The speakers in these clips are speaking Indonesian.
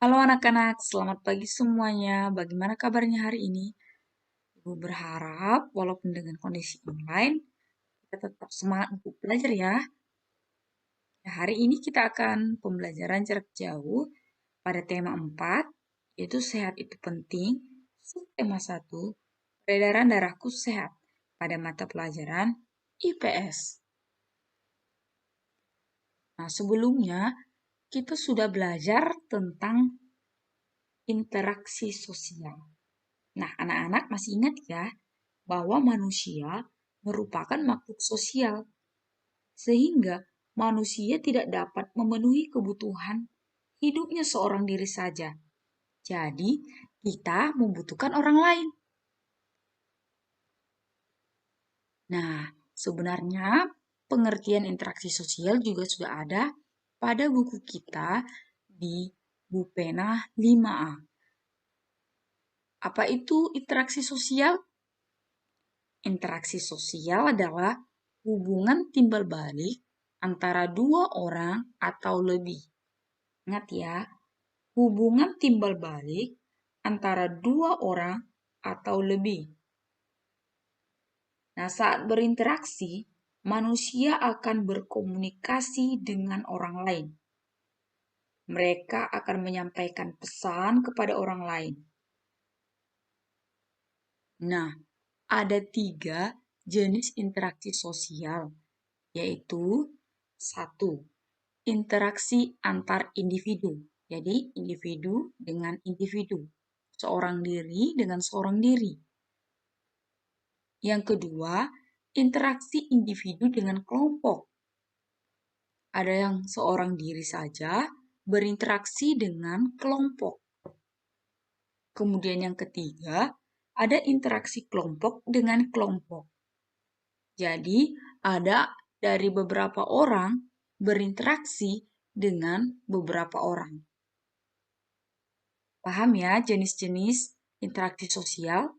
Halo anak-anak, selamat pagi semuanya. Bagaimana kabarnya hari ini? Ibu berharap walaupun dengan kondisi online, kita tetap semangat untuk belajar ya. Nah, hari ini kita akan pembelajaran jarak jauh pada tema 4, yaitu sehat itu penting, subtema 1, peredaran darahku sehat pada mata pelajaran IPS. Nah, sebelumnya kita sudah belajar tentang interaksi sosial. Nah, anak-anak masih ingat ya bahwa manusia merupakan makhluk sosial, sehingga manusia tidak dapat memenuhi kebutuhan hidupnya seorang diri saja. Jadi, kita membutuhkan orang lain. Nah, sebenarnya pengertian interaksi sosial juga sudah ada pada buku kita di Bupena 5A. Apa itu interaksi sosial? Interaksi sosial adalah hubungan timbal balik antara dua orang atau lebih. Ingat ya, hubungan timbal balik antara dua orang atau lebih. Nah, saat berinteraksi, manusia akan berkomunikasi dengan orang lain. Mereka akan menyampaikan pesan kepada orang lain. Nah, ada 3 jenis interaksi sosial, yaitu 1. Interaksi antar individu. Jadi, individu dengan individu. Seorang diri dengan seorang diri. Yang kedua, interaksi individu dengan kelompok. Ada yang seorang diri saja berinteraksi dengan kelompok. Kemudian yang ketiga, ada interaksi kelompok dengan kelompok. Jadi, ada dari beberapa orang berinteraksi dengan beberapa orang. Paham ya jenis-jenis interaksi sosial?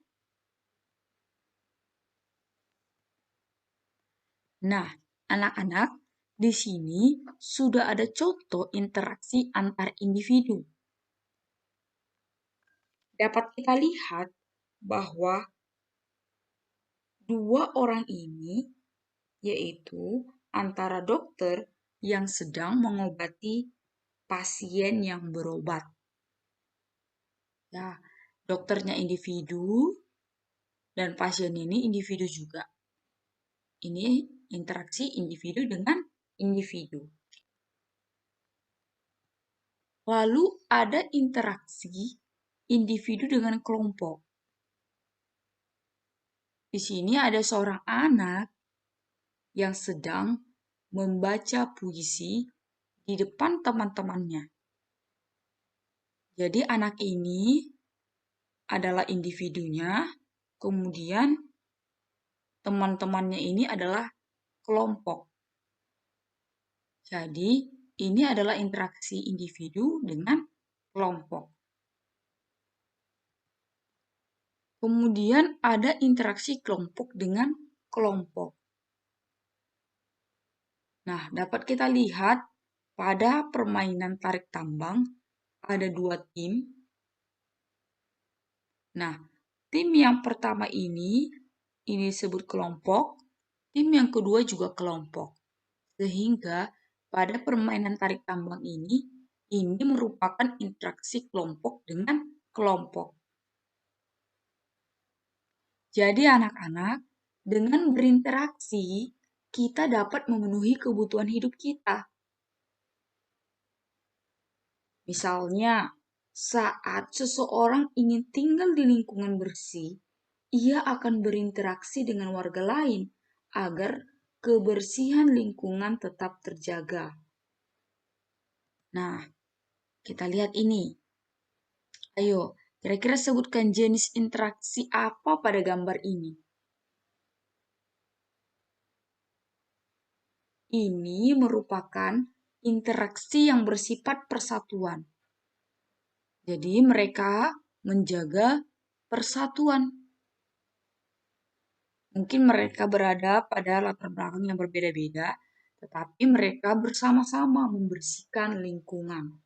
Nah, anak-anak, di sini sudah ada contoh interaksi antar individu. Dapat kita lihat bahwa dua orang ini, yaitu antara dokter yang sedang mengobati pasien yang berobat. Ya, dokternya individu dan pasien ini individu juga. Ini interaksi individu dengan individu. Lalu ada interaksi individu dengan kelompok. Di sini ada seorang anak yang sedang membaca puisi di depan teman-temannya. Jadi anak ini adalah individunya, kemudian teman-temannya ini adalah kelompok. Jadi ini adalah interaksi individu dengan kelompok. Kemudian ada interaksi kelompok dengan kelompok. Nah, dapat kita lihat pada permainan tarik tambang ada 2 tim. Nah, tim yang pertama ini disebut kelompok, tim yang kedua juga kelompok. Sehingga pada permainan tarik tambang ini merupakan interaksi kelompok dengan kelompok. Jadi anak-anak, dengan berinteraksi, kita dapat memenuhi kebutuhan hidup kita. Misalnya, saat seseorang ingin tinggal di lingkungan bersih, ia akan berinteraksi dengan warga lain agar kebersihan lingkungan tetap terjaga. Nah, kita lihat ini. Ayo, kira-kira sebutkan jenis interaksi apa pada gambar ini? Ini merupakan interaksi yang bersifat persatuan. Jadi mereka menjaga persatuan. Mungkin mereka berada pada latar belakang yang berbeda-beda, tetapi mereka bersama-sama membersihkan lingkungan.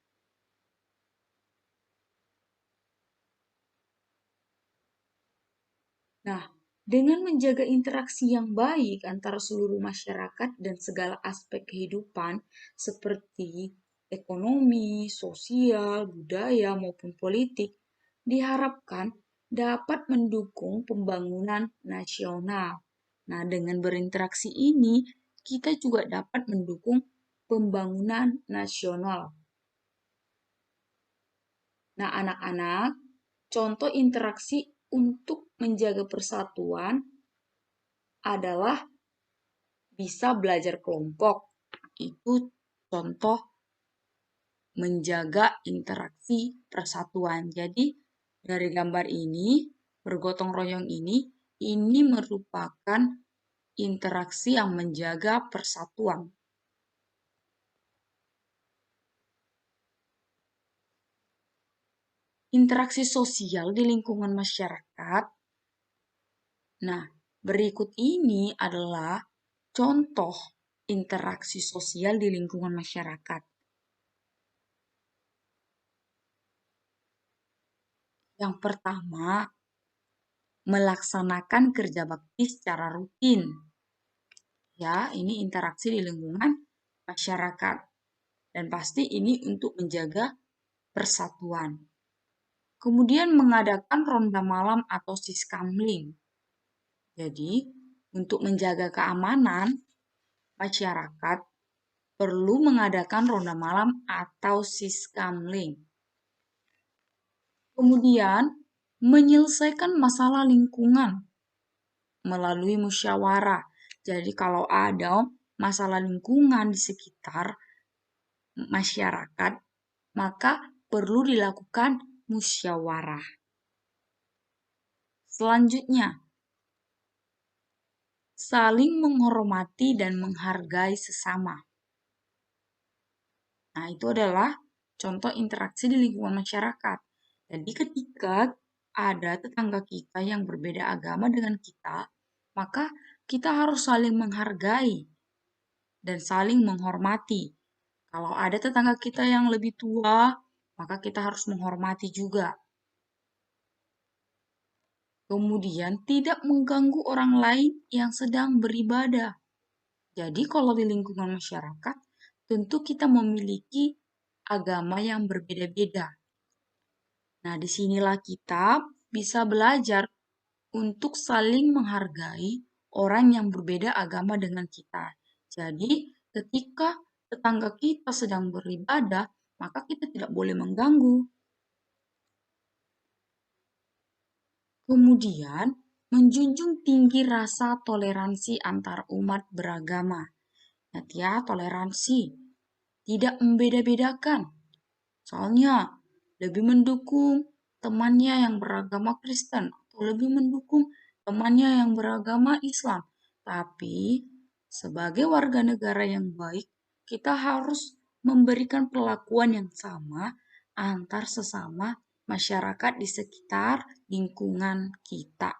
Nah, dengan menjaga interaksi yang baik antara seluruh masyarakat dan segala aspek kehidupan seperti ekonomi, sosial, budaya, maupun politik, diharapkan dapat mendukung pembangunan nasional. Nah, dengan berinteraksi ini, kita juga dapat mendukung pembangunan nasional. Nah, anak-anak, contoh interaksi untuk menjaga persatuan adalah bisa belajar kelompok. Itu contoh menjaga interaksi persatuan. Jadi, dari gambar ini, bergotong royong ini merupakan interaksi yang menjaga persatuan. Interaksi sosial di lingkungan masyarakat. Nah, berikut ini adalah contoh interaksi sosial di lingkungan masyarakat. Yang pertama, melaksanakan kerja bakti secara rutin. Ya, ini interaksi di lingkungan masyarakat. Dan pasti ini untuk menjaga persatuan. Kemudian mengadakan ronda malam atau siskamling. Jadi, untuk menjaga keamanan masyarakat, perlu mengadakan ronda malam atau siskamling. Kemudian, menyelesaikan masalah lingkungan melalui musyawarah. Jadi kalau ada masalah lingkungan di sekitar masyarakat, maka perlu dilakukan musyawarah. Selanjutnya, saling menghormati dan menghargai sesama. Nah, itu adalah contoh interaksi di lingkungan masyarakat. Jadi ketika ada tetangga kita yang berbeda agama dengan kita, maka kita harus saling menghargai dan saling menghormati. Kalau ada tetangga kita yang lebih tua, maka kita harus menghormati juga. Kemudian tidak mengganggu orang lain yang sedang beribadah. Jadi kalau di lingkungan masyarakat, tentu kita memiliki agama yang berbeda-beda. Nah, disinilah kita bisa belajar untuk saling menghargai orang yang berbeda agama dengan kita. Jadi, ketika tetangga kita sedang beribadah, maka kita tidak boleh mengganggu. Kemudian, menjunjung tinggi rasa toleransi antar umat beragama. Ingat ya, toleransi. Tidak membeda-bedakan. Soalnya, lebih mendukung temannya yang beragama Kristen atau lebih mendukung temannya yang beragama Islam. Tapi, sebagai warga negara yang baik, kita harus memberikan perlakuan yang sama antar sesama masyarakat di sekitar lingkungan kita.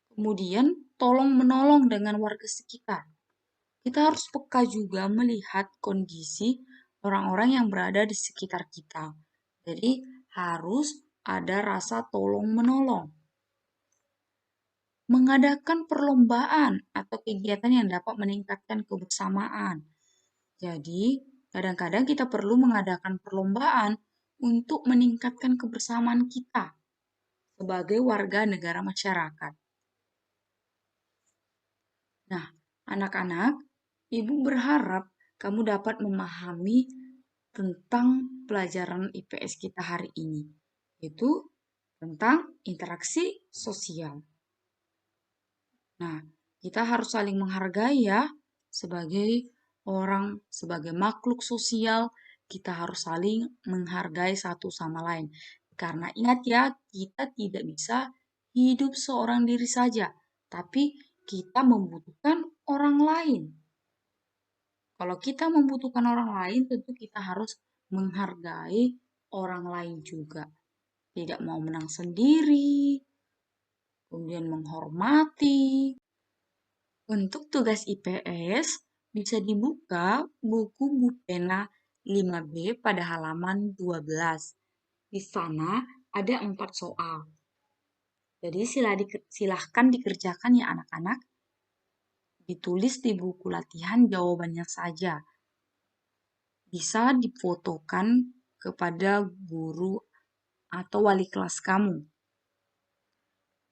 Kemudian, tolong menolong dengan warga sekitar. Kita harus peka juga melihat kondisi orang-orang yang berada di sekitar kita. Jadi, harus ada rasa tolong-menolong. Mengadakan perlombaan atau kegiatan yang dapat meningkatkan kebersamaan. Jadi, kadang-kadang kita perlu mengadakan perlombaan untuk meningkatkan kebersamaan kita sebagai warga negara masyarakat. Nah, anak-anak, Ibu berharap kamu dapat memahami tentang pelajaran IPS kita hari ini, yaitu tentang interaksi sosial. Nah, kita harus saling menghargai ya, sebagai orang, sebagai makhluk sosial, kita harus saling menghargai satu sama lain. Karena ingat ya, kita tidak bisa hidup seorang diri saja, tapi kita membutuhkan orang lain. Kalau kita membutuhkan orang lain, tentu kita harus menghargai orang lain juga. Tidak mau menang sendiri, kemudian menghormati. Untuk tugas IPS, bisa dibuka buku Bupena 5B pada halaman 12. Di sana ada 4 soal. Jadi silahkan dikerjakan ya anak-anak. Ditulis di buku latihan jawabannya saja. Bisa difotokan kepada guru atau wali kelas kamu.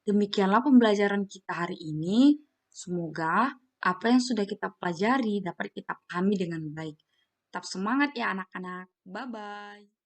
Demikianlah pembelajaran kita hari ini. Semoga apa yang sudah kita pelajari dapat kita pahami dengan baik. Tetap semangat ya anak-anak. Bye-bye.